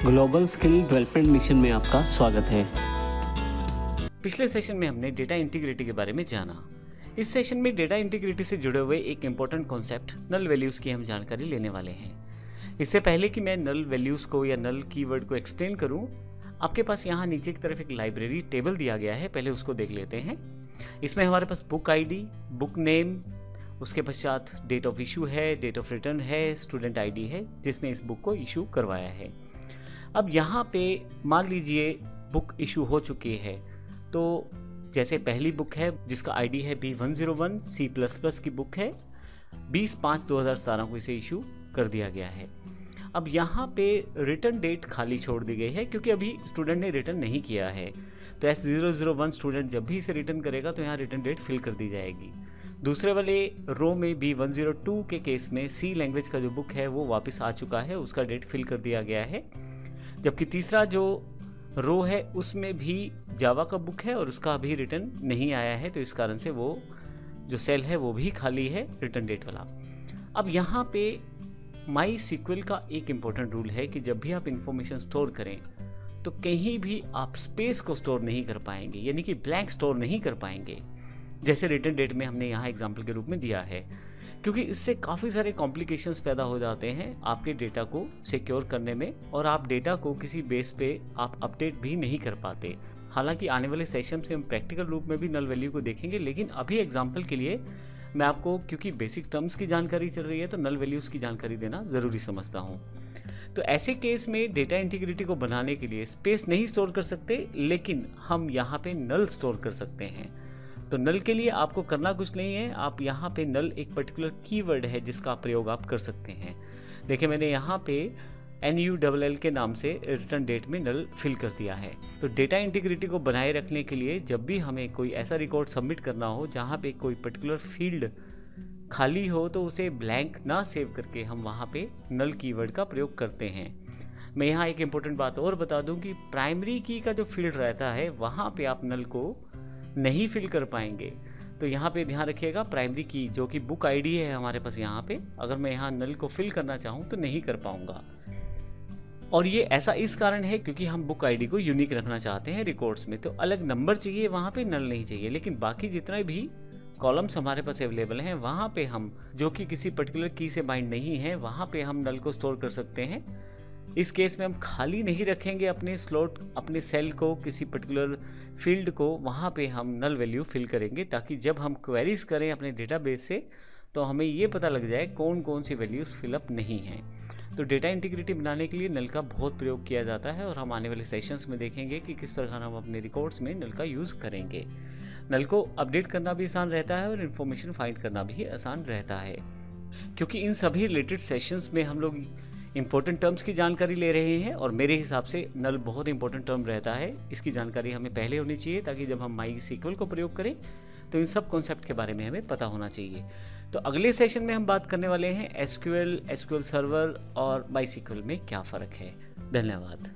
Global skill development mission में आपका स्वागत है। पिछले सेशन में हमने डेटा इंटीग्रिटी के बारे में जाना। इस सेशन में डेटा इंटीग्रिटी से जुड़े हुए एक इम्पोर्टेंट कॉन्सेप्ट नल वैल्यूज़ की हम जानकारी लेने वाले हैं। इससे पहले कि मैं नल वैल्यूज़ को या नल कीवर्ड को एक्सप्लेन करूं, आपके पास यहाँ नीचे की तरफ एक लाइब्रेरी टेबल दिया गया है, पहले उसको देख लेते हैं। इसमें हमारे पास बुक आईडी, बुक नेम, उसके पश्चात डेट ऑफ इशू है, डेट ऑफ रिटर्न है, स्टूडेंट आईडी है जिसने इस बुक को इशू करवाया है। अब यहाँ पे मान लीजिए बुक इशू हो चुकी है, तो जैसे पहली बुक है जिसका आईडी है B101 C++ की बुक है, 20/5/2017 को इसे इशू कर दिया गया है। अब यहाँ पे रिटर्न डेट खाली छोड़ दी गई है क्योंकि अभी स्टूडेंट ने रिटर्न नहीं किया है। तो S001 स्टूडेंट जब भी इसे रिटर्न करेगा तो यहाँ रिटर्न डेट फिल कर दी जाएगी। दूसरे वाले रो में B102 के केस में C लैंग्वेज का जो बुक है वो वापस आ चुका है, उसका डेट फिल कर दिया गया है। जबकि तीसरा जो रो है उसमें भी जावा का बुक है और उसका अभी रिटर्न नहीं आया है, तो इस कारण से वो जो सेल है वो भी खाली है रिटर्न डेट वाला। अब यहाँ पे माई सीक्वल का एक इम्पोर्टेंट रूल है कि जब भी आप इंफॉर्मेशन स्टोर करें तो कहीं भी आप स्पेस को स्टोर नहीं कर पाएंगे, यानी कि ब्लैंक स्टोर नहीं कर पाएंगे, जैसे रिटर्न डेट में हमने यहाँ एग्जाम्पल के रूप में दिया है, क्योंकि इससे काफ़ी सारे कॉम्प्लिकेशंस पैदा हो जाते हैं आपके डेटा को सिक्योर करने में, और आप डेटा को किसी बेस पे आप अपडेट भी नहीं कर पाते। हालांकि आने वाले सेशन से हम प्रैक्टिकल रूप में भी नल वैल्यू को देखेंगे, लेकिन अभी एग्जांपल के लिए मैं आपको, क्योंकि बेसिक टर्म्स की जानकारी चल रही है, तो नल वैल्यूज़ की जानकारी देना ज़रूरी समझता हूँ। तो ऐसे केस में डेटा इंटीग्रिटी को बनाने के लिए स्पेस नहीं स्टोर कर सकते, लेकिन हम यहाँ पे नल स्टोर कर सकते हैं। तो नल के लिए आपको करना कुछ नहीं है, आप यहाँ पे नल एक पर्टिकुलर कीवर्ड है जिसका प्रयोग आप कर सकते हैं। देखिए मैंने यहाँ पे NULL के नाम से रिटर्न डेट में नल फिल कर दिया है। तो डेटा इंटीग्रिटी को बनाए रखने के लिए जब भी हमें कोई ऐसा रिकॉर्ड सबमिट करना हो जहाँ पे कोई पर्टिकुलर फील्ड खाली हो, तो उसे ब्लैंक ना सेव करके हम वहाँ पे नल कीवर्ड का प्रयोग करते हैं। मैं यहाँ एक इम्पोर्टेंट बात और बता दूँ कि प्राइमरी की का जो फील्ड रहता है वहाँ पे आप नल को नहीं फिल कर पाएंगे। तो यहाँ पे ध्यान रखिएगा, प्राइमरी की जो कि बुक आईडी है हमारे पास यहाँ पे, अगर मैं यहाँ नल को फिल करना चाहूँ तो नहीं कर पाऊंगा। और ये ऐसा इस कारण है क्योंकि हम बुक आईडी को यूनिक रखना चाहते हैं रिकॉर्ड्स में, तो अलग नंबर चाहिए, वहाँ पे नल नहीं चाहिए। लेकिन बाकी जितने भी कॉलम्स हमारे पास अवेलेबल हैं वहाँ पे हम, जो कि किसी पर्टिकुलर की से बाइंड नहीं है, वहाँ पे हम नल को स्टोर कर सकते हैं। इस केस में हम खाली नहीं रखेंगे अपने स्लॉट, अपने सेल को, किसी पर्टिकुलर फील्ड को, वहाँ पे हम नल वैल्यू फिल करेंगे ताकि जब हम क्वेरीज करें अपने डेटाबेस से तो हमें ये पता लग जाए कौन कौन सी वैल्यूज़ फिलअप नहीं हैं। तो डेटा इंटीग्रिटी बनाने के लिए नल का बहुत प्रयोग किया जाता है और हम आने वाले सेशंस में देखेंगे कि किस प्रकार हम अपने रिकॉर्ड्स में नल का यूज़ करेंगे। नल को अपडेट करना भी आसान रहता है और इन्फॉर्मेशन फाइंड करना भी आसान रहता है, क्योंकि इन सभी रिलेटेड सेशंस में हम लोग इंपॉर्टेंट टर्म्स की जानकारी ले रहे हैं और मेरे हिसाब से नल बहुत इंपॉर्टेंट टर्म रहता है। इसकी जानकारी हमें पहले होनी चाहिए ताकि जब हम माई सीक्वल को प्रयोग करें तो इन सब कॉन्सेप्ट के बारे में हमें पता होना चाहिए। तो अगले सेशन में हम बात करने वाले हैं SQL सर्वर और माई सीक्वल में क्या फ़र्क है। धन्यवाद।